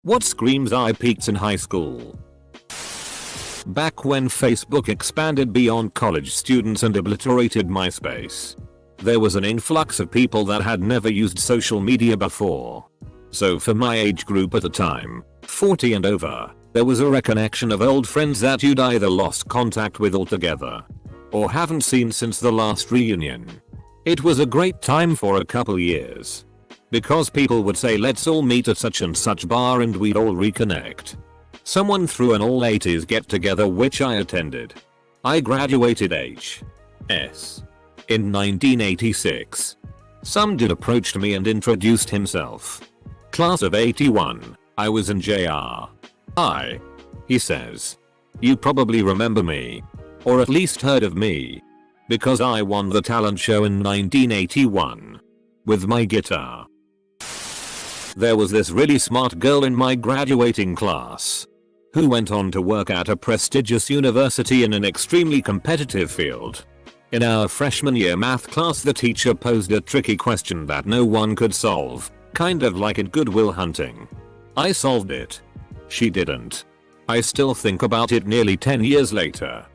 What screams I peaked in high school? Back when Facebook expanded beyond college students and obliterated MySpace, there was an influx of people that had never used social media before. So for my age group at the time, 40 and over, there was a reconnection of old friends that you'd either lost contact with altogether or haven't seen since the last reunion. It was a great time for a couple years, because people would say let's all meet at such and such bar and we'd all reconnect. Someone threw an all 80s get together which I attended. I graduated H.S. in 1986. Some dude approached me and introduced himself. Class of 81, I was in J.R.I. He says. You probably remember me. Or at least heard of me. Because I won the talent show in 1981. With my guitar. There was this really smart girl in my graduating class who went on to work at a prestigious university in an extremely competitive field. In our freshman year math class, the teacher posed a tricky question that no one could solve, kind of like in Good Will Hunting. I solved it. She didn't. I still think about it nearly 10 years later.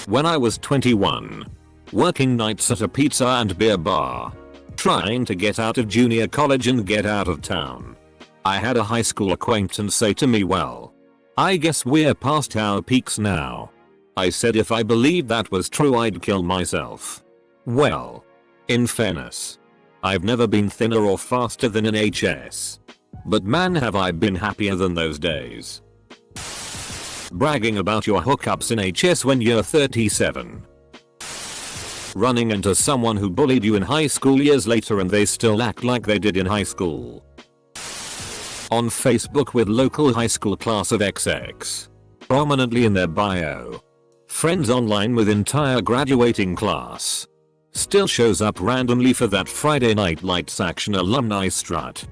When I was 21, working nights at a pizza and beer bar, trying to get out of junior college and get out of town, I had a high school acquaintance say to me, well, I guess we're past our peaks now. I said if I believed that was true I'd kill myself. Well, in fairness, I've never been thinner or faster than an HS. But man have I been happier than those days. Bragging about your hookups in HS when you're 37. Running into someone who bullied you in high school years later and they still act like they did in high school. On Facebook with local high school class of XX prominently in their bio. Friends online with entire graduating class. Still shows up randomly for that Friday Night Lights action alumni strut.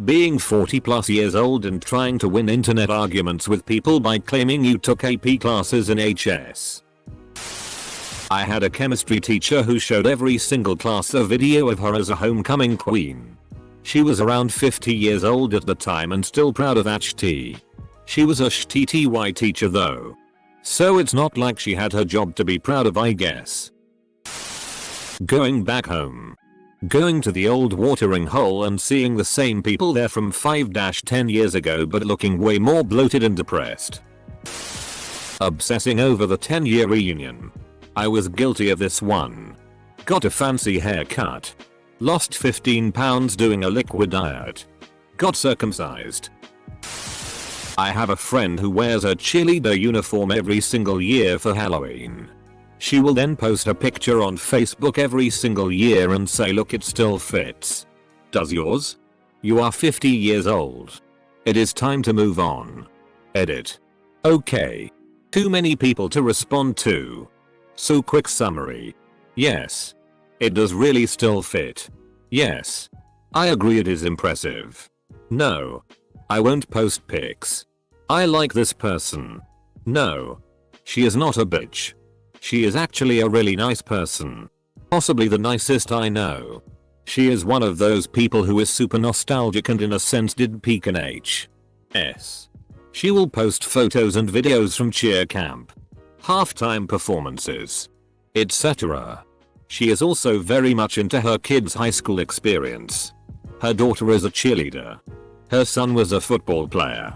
Being 40 plus years old and trying to win internet arguments with people by claiming you took AP classes in HS. I had a chemistry teacher who showed every single class a video of her as a homecoming queen. She was around 50 years old at the time and still proud of that HT. She was a STTY teacher though. So it's not like she had her job to be proud of, I guess. Going back home. Going to the old watering hole and seeing the same people there from 5-10 years ago but looking way more bloated and depressed. Obsessing over the 10-year reunion. I was guilty of this one. Got a fancy haircut. Lost 15 pounds doing a liquid diet. Got circumcised. I have a friend who wears a cheerleader uniform every single year for Halloween. She will then post a picture on Facebook every single year and say look, it still fits. Does yours? You are 50 years old. It is time to move on. Edit. Okay. Too many people to respond to. So quick summary. Yes. It does really still fit. Yes. I agree it is impressive. No. I won't post pics. I like this person. No. She is not a bitch. She is actually a really nice person. Possibly the nicest I know. She is one of those people who is super nostalgic and in a sense did peak in HS. She will post photos and videos from cheer camp, halftime performances, etc. She is also very much into her kids' high school experience. Her daughter is a cheerleader. Her son was a football player.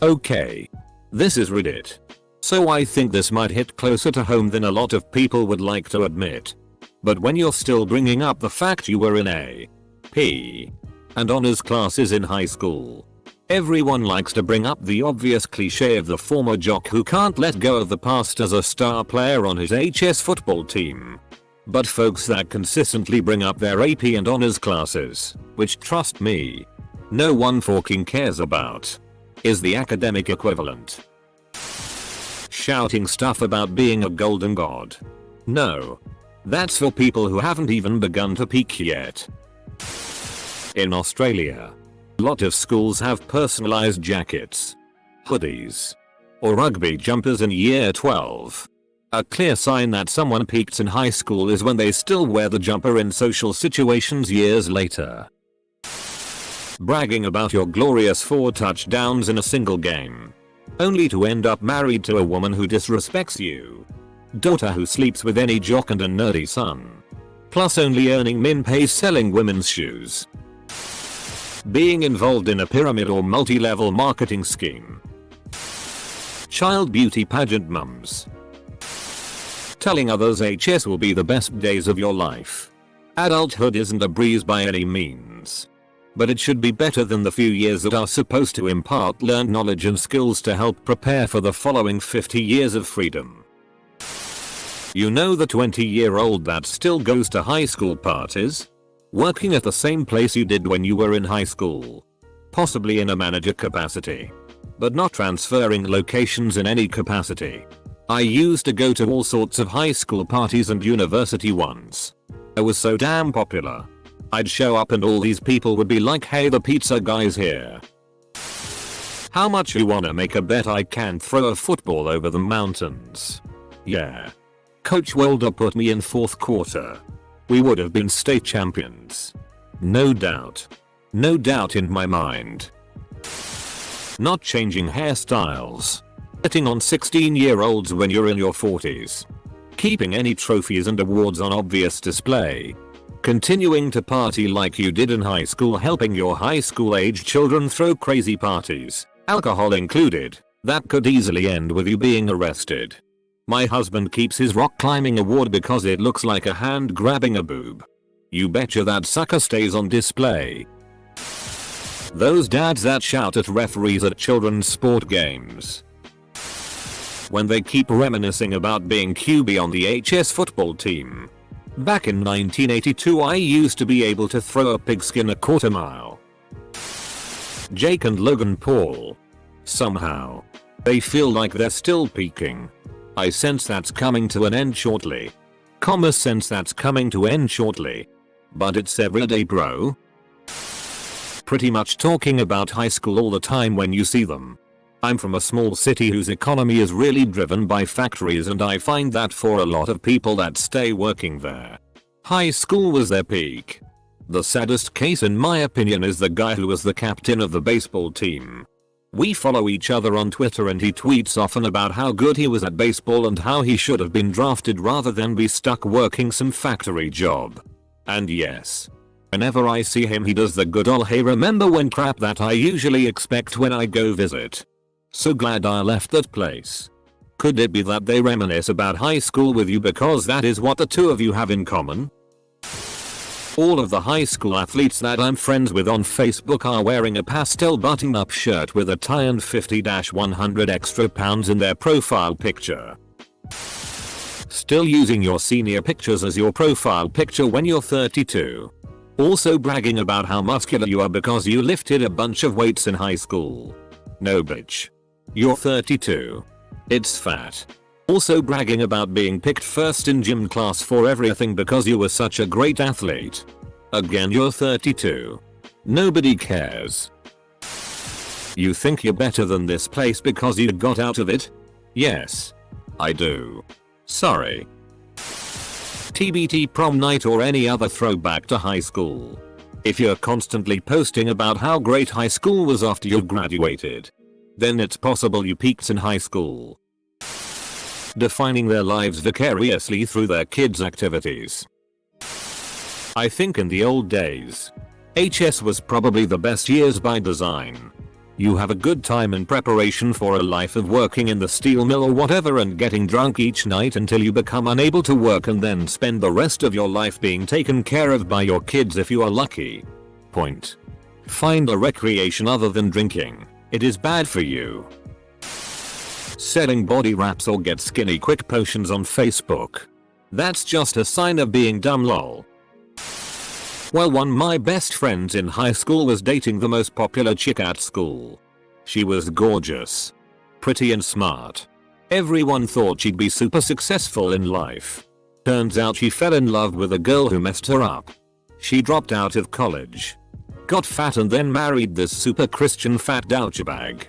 Okay. This is Reddit. So I think this might hit closer to home than a lot of people would like to admit. But when you're still bringing up the fact you were in A, P, and honors classes in high school, everyone likes to bring up the obvious cliche of the former jock who can't let go of the past as a star player on his HS football team. But folks that consistently bring up their AP and honors classes, which trust me, no one fucking cares about, is the academic equivalent. Shouting stuff about being a golden god. No. That's for people who haven't even begun to peak yet. In Australia, a lot of schools have personalized jackets, hoodies, or rugby jumpers in year 12. A clear sign that someone peaked in high school is when they still wear the jumper in social situations years later. Bragging about your glorious 4 touchdowns in a single game. Only to end up married to a woman who disrespects you. Daughter who sleeps with any jock and a nerdy son. Plus only earning min pay selling women's shoes. Being involved in a pyramid or multi-level marketing scheme. Child beauty pageant mums. Telling others HS will be the best days of your life. Adulthood isn't a breeze by any means. But it should be better than the few years that are supposed to impart learned knowledge and skills to help prepare for the following 50 years of freedom. You know, the 20-year-old that still goes to high school parties? Working at the same place you did when you were in high school. Possibly in a manager capacity. But not transferring locations in any capacity. I used to go to all sorts of high school parties and university ones. I was so damn popular. I'd show up and all these people would be like, hey, the pizza guy's here. How much you wanna make a bet I can throw a football over the mountains? Yeah. Coach Wilder put me in 4th quarter. We would have been state champions. No doubt. No doubt in my mind. Not changing hairstyles. Hitting on 16-year-olds when you're in your 40s. Keeping any trophies and awards on obvious display. Continuing to party like you did in high school, helping your high school age children throw crazy parties, alcohol included, that could easily end with you being arrested. My husband keeps his rock climbing award because it looks like a hand grabbing a boob. You betcha that sucker stays on display. Those dads that shout at referees at children's sport games. When they keep reminiscing about being QB on the HS football team. Back in 1982 I used to be able to throw a pigskin a quarter mile. Jake and Logan Paul. Somehow. They feel like they're still peaking. I sense that's coming to an end shortly. Sense that's coming to end shortly. But it's everyday, bro. Pretty much talking about high school all the time when you see them. I'm from a small city whose economy is really driven by factories, and I find that for a lot of people that stay working there, high school was their peak. The saddest case in my opinion is the guy who was the captain of the baseball team. We follow each other on Twitter and he tweets often about how good he was at baseball and how he should have been drafted rather than be stuck working some factory job. And yes, whenever I see him he does the good ol' hey remember when crap that I usually expect when I go visit. So glad I left that place. Could it be that they reminisce about high school with you because that is what the two of you have in common? All of the high school athletes that I'm friends with on Facebook are wearing a pastel button-up shirt with a tie and 50-100 extra pounds in their profile picture. Still using your senior pictures as your profile picture when you're 32. Also bragging about how muscular you are because you lifted a bunch of weights in high school. No bitch. You're 32. It's fat. Also bragging about being picked first in gym class for everything because you were such a great athlete. Again, you're 32. Nobody cares. You think you're better than this place because you got out of it? Yes. I do. Sorry. TBT prom night or any other throwback to high school. If you're constantly posting about how great high school was after you graduated, then it's possible you peaked in high school. Defining their lives vicariously through their kids' activities. I think in the old days, HS was probably the best years by design. You have a good time in preparation for a life of working in the steel mill or whatever and getting drunk each night until you become unable to work and then spend the rest of your life being taken care of by your kids if you are lucky. Point. Find a recreation other than drinking. It is bad for you. Selling body wraps or get skinny quick potions on Facebook. That's just a sign of being dumb, lol. Well, one of my best friends in high school was dating the most popular chick at school. She was gorgeous, pretty and smart. Everyone thought she'd be super successful in life. Turns out she fell in love with a girl who messed her up. She dropped out of college, got fat and then married this super Christian fat douchebag.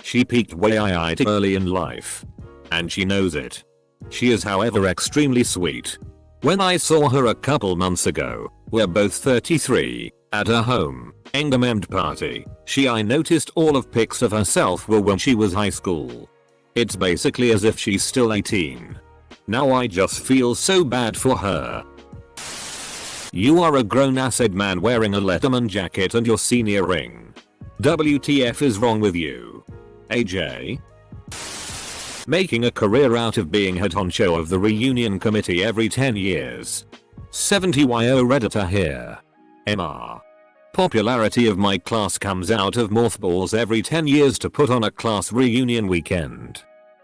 She peaked way too early in life. And she knows it. She is however extremely sweet. When I saw her a couple months ago, we're both 33, At her home, engagement party, I noticed all of pics of herself were when she was high school. It's basically as if she's still 18. Now I just feel so bad for her. You are a grown-ass man wearing a Letterman jacket and your senior ring. WTF is wrong with you? AJ? Making a career out of being head honcho of the reunion committee every 10 years. 70yo Redditor here. MR. Popularity of my class comes out of mothballs every 10 years to put on a class reunion weekend.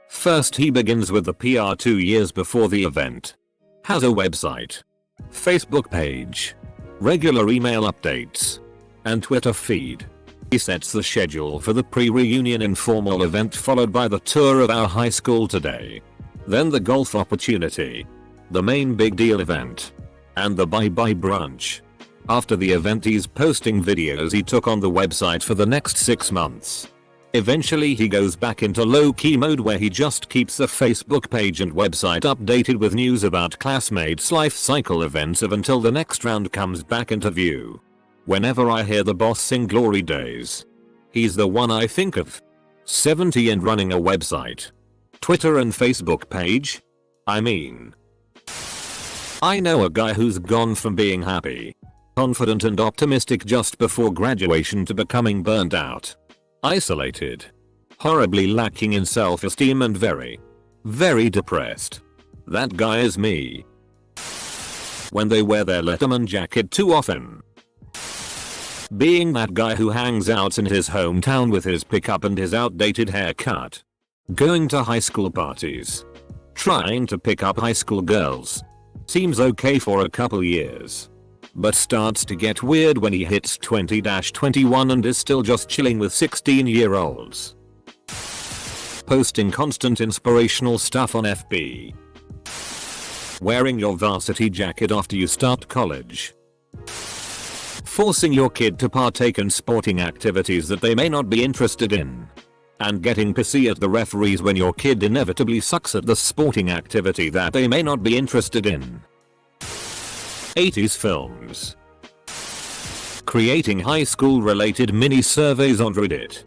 First he begins with the PR 2 years before the event. Has a website, Facebook page, regular email updates, and Twitter feed. He sets the schedule for the pre-reunion informal event followed by the tour of our high school today. Then the golf opportunity, the main big deal event, and the bye-bye brunch. After the event he's posting videos he took on the website for the next 6 months. Eventually he goes back into low-key mode where he just keeps the Facebook page and website updated with news about classmates' life cycle events until the next round comes back into view. Whenever I hear the boss sing Glory Days, he's the one I think of. 70 and running a website, Twitter and Facebook page? I mean, I know a guy who's gone from being happy, confident and optimistic just before graduation to becoming burned out, isolated, horribly lacking in self-esteem and very, very depressed. That guy is me. When they wear their Letterman jacket too often. Being that guy who hangs out in his hometown with his pickup and his outdated haircut. Going to high school parties. Trying to pick up high school girls. Seems okay for a couple years. But starts to get weird when he hits 20-21 and is still just chilling with 16-year-olds. Posting constant inspirational stuff on FB. Wearing your varsity jacket after you start college. Forcing your kid to partake in sporting activities that they may not be interested in. And getting pissy at the referees when your kid inevitably sucks at the sporting activity that they may not be interested in. 80s films. Creating high school related mini surveys on Reddit.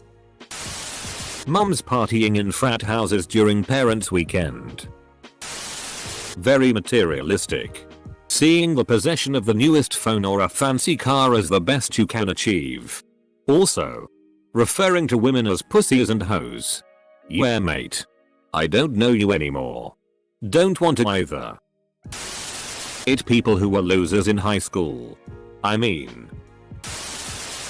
Mums partying in frat houses during parents' weekend. Very materialistic. Seeing the possession of the newest phone or a fancy car as the best you can achieve. Also, referring to women as pussies and hoes. Yeah mate. I don't know you anymore. Don't want to either. It people who were losers in high school. I mean,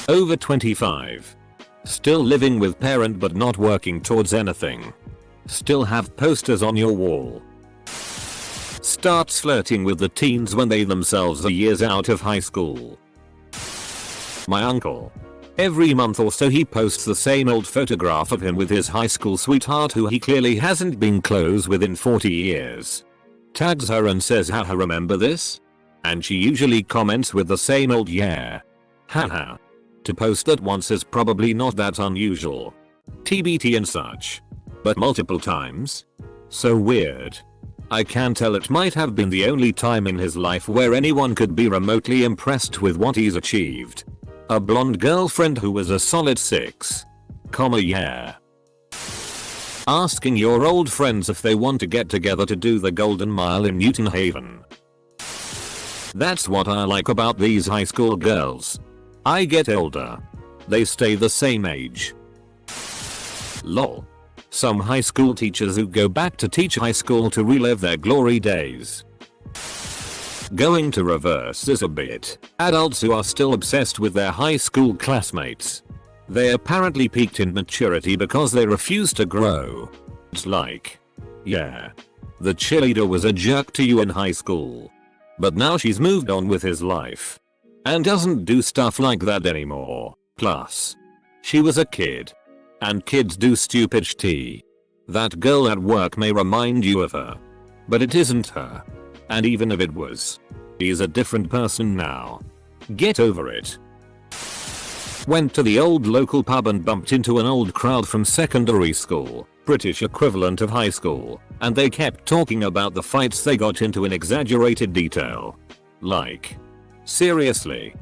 over 25. Still living with parent but not working towards anything. Still have posters on your wall. Starts flirting with the teens when they themselves are years out of high school. My uncle. Every month or so he posts the same old photograph of him with his high school sweetheart who he clearly hasn't been close with in 40 years. Tags her and says haha remember this? And she usually comments with the same old yeah. Haha. To post that once is probably not that unusual. TBT and such. But multiple times? So weird. I can tell it might have been the only time in his life where anyone could be remotely impressed with what he's achieved. A blonde girlfriend who was a solid 6. Yeah. Asking your old friends if they want to get together to do the Golden Mile in Newton Haven. That's what I like about these high school girls. I get older. They stay the same age. Lol. Some high school teachers who go back to teach high school to relive their glory days. Going to reverse is a bit. Adults who are still obsessed with their high school classmates. They apparently peaked in maturity because they refuse to grow. It's like, yeah, the cheerleader was a jerk to you in high school. But now she's moved on with his life. And doesn't do stuff like that anymore. Plus, she was a kid. And kids do stupid shit. That girl at work may remind you of her. But it isn't her. And even if it was, she's a different person now. Get over it. Went to the old local pub and bumped into an old crowd from secondary school, British equivalent of high school, and they kept talking about the fights they got into in exaggerated detail. Like, seriously,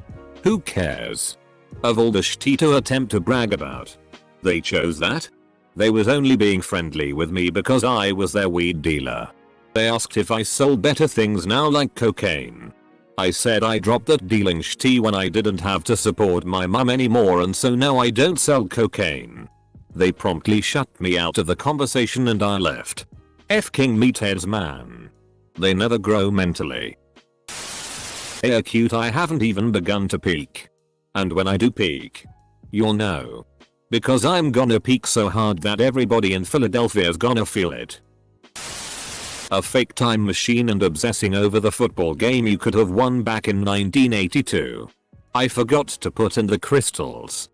Who cares? Of all the shit to attempt to brag about, they chose that? They was only being friendly with me because I was their weed dealer. They asked if I sold better things now like cocaine. I said I dropped that dealing shit when I didn't have to support my mum anymore, and so now I don't sell cocaine. They promptly shut me out of the conversation and I left. F-king meatheads, man. They never grow mentally. Hey cute, I haven't even begun to peak. And when I do peak, you'll know. Because I'm gonna peak so hard that everybody in Philadelphia's gonna feel it. A fake time machine and obsessing over the football game you could have won back in 1982. I forgot to put in the crystals.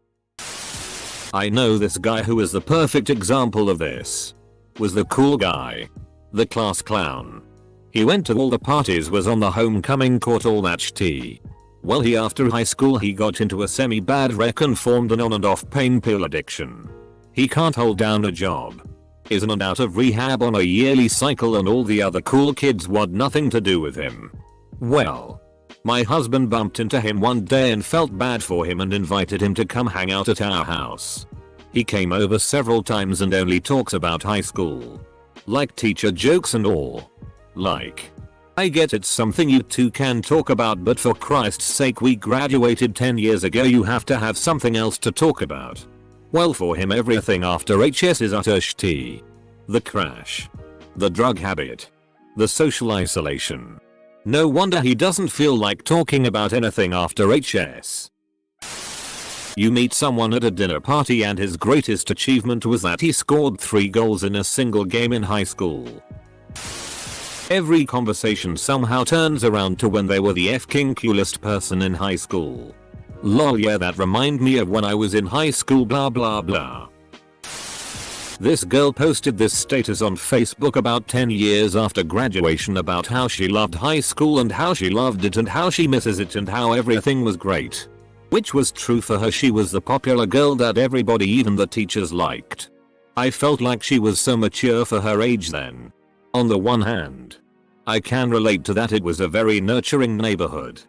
I know this guy who is the perfect example of this. Was the cool guy. The class clown. He went to all the parties, was on the homecoming court, all that shit. Well, after high school he got into a semi-bad wreck and formed an on and off pain pill addiction. He can't hold down a job. Is in and out of rehab on a yearly cycle, and all the other cool kids want nothing to do with him. Well, my husband bumped into him one day and felt bad for him and invited him to come hang out at our house. He came over several times and only talks about high school. Like teacher jokes and all. Like, I get it's something you two can talk about, but for Christ's sake, we graduated 10 years ago, you have to have something else to talk about. Well, for him everything after HS is utter shit. The crash. The drug habit. The social isolation. No wonder he doesn't feel like talking about anything after HS. You meet someone at a dinner party and his greatest achievement was that he scored 3 goals in a single game in high school. Every conversation somehow turns around to when they were the f-king coolest person in high school. Lol, yeah, that remind me of when I was in high school, blah blah blah. This girl posted this status on Facebook about 10 years after graduation about how she loved high school and how she loved it and how she misses it and how everything was great. Which was true for her. She was the popular girl that everybody, even the teachers, liked. I felt like she was so mature for her age then. On the one hand, I can relate to that, it was a very nurturing neighborhood.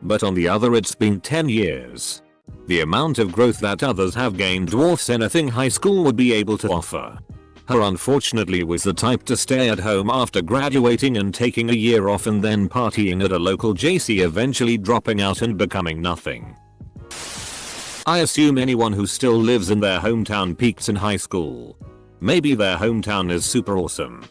But on the other, it's been 10 years. The amount of growth that others have gained dwarfs anything high school would be able to offer. Her unfortunately was the type to stay at home after graduating and taking a year off and then partying at a local JC, eventually dropping out and becoming nothing. I assume anyone who still lives in their hometown peaked in high school. Maybe their hometown is super awesome.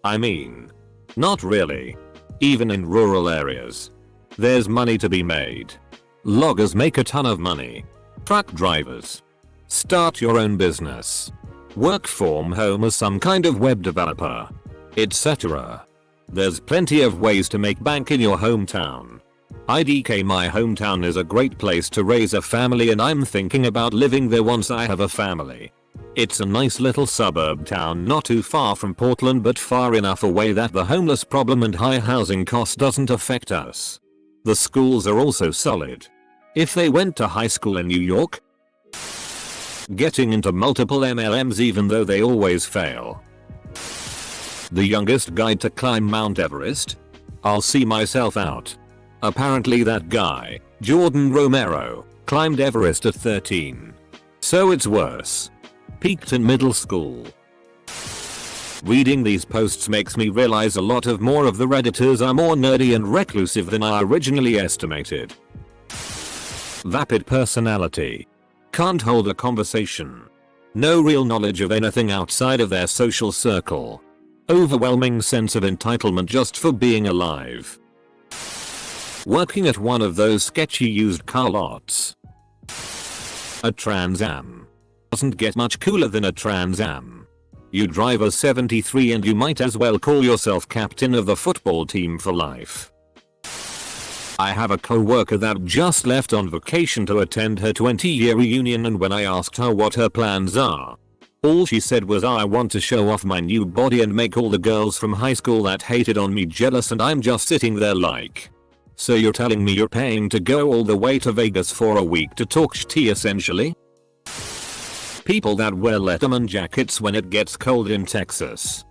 I mean, not really. Even in rural areas, there's money to be made. Loggers make a ton of money. Truck drivers. Start your own business. Work from home as some kind of web developer. Etc. There's plenty of ways to make bank in your hometown. IDK, my hometown is a great place to raise a family and I'm thinking about living there once I have a family. It's a nice little suburb town, not too far from Portland but far enough away that the homeless problem and high housing costs doesn't affect us. The schools are also solid. If they went to high school in New York, getting into multiple MLMs even though they always fail. The youngest guide to climb Mount Everest? I'll see myself out. Apparently that guy, Jordan Romero, climbed Everest at 13. So it's worse. Peaked in middle school. Reading these posts makes me realize a lot of more of the Redditors are more nerdy and reclusive than I originally estimated. Vapid personality. Can't hold a conversation. No real knowledge of anything outside of their social circle. Overwhelming sense of entitlement just for being alive. Working at one of those sketchy used car lots. A Trans Am. Doesn't get much cooler than a Trans Am. You drive a 73 and you might as well call yourself captain of the football team for life. I have a co-worker that just left on vacation to attend her 20-year reunion, and when I asked her what her plans are, all she said was, I want to show off my new body and make all the girls from high school that hated on me jealous. And I'm just sitting there like, so you're telling me you're paying to go all the way to Vegas for a week to talk shit essentially? People that wear Letterman jackets when it gets cold in Texas.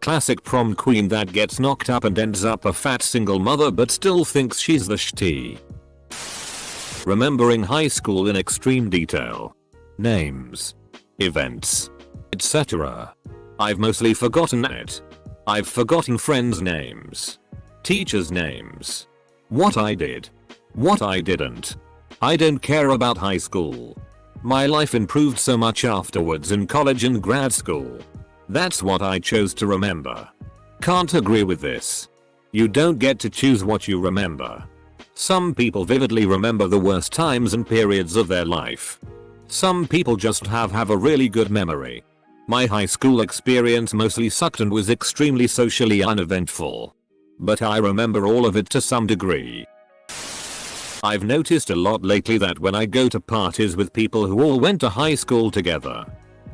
Classic prom queen that gets knocked up and ends up a fat single mother but still thinks she's the shitty. Remembering high school in extreme detail. Names, events, etc. I've mostly forgotten it. I've forgotten friends' names, teachers' names, what I did, what I didn't. I don't care about high school. My life improved so much afterwards in college and grad school. That's what I chose to remember. Can't agree with this. You don't get to choose what you remember. Some people vividly remember the worst times and periods of their life. Some people just have a really good memory. My high school experience mostly sucked and was extremely socially uneventful. But I remember all of it to some degree. I've noticed a lot lately that when I go to parties with people who all went to high school together,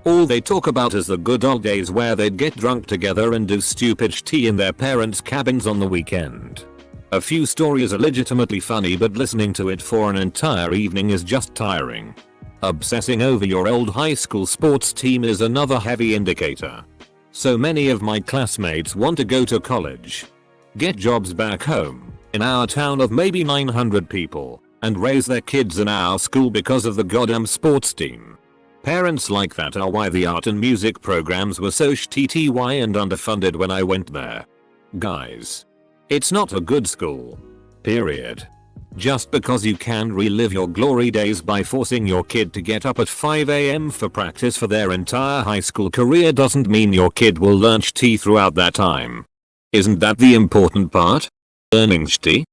all they talk about is the good old days where they'd get drunk together and do stupid tea in their parents' cabins on the weekend. A few stories are legitimately funny, but listening to it for an entire evening is just tiring. Obsessing over your old high school sports team is another heavy indicator. So many of my classmates want to go to college, get jobs back home, in our town of maybe 900 people, and raise their kids in our school because of the goddamn sports team. Parents like that are why the art and music programs were so shitty and underfunded when I went there. Guys, it's not a good school. Period. Just because you can relive your glory days by forcing your kid to get up at 5 AM for practice for their entire high school career doesn't mean your kid will learn shitty throughout that time. Isn't that the important part? Learning shitty?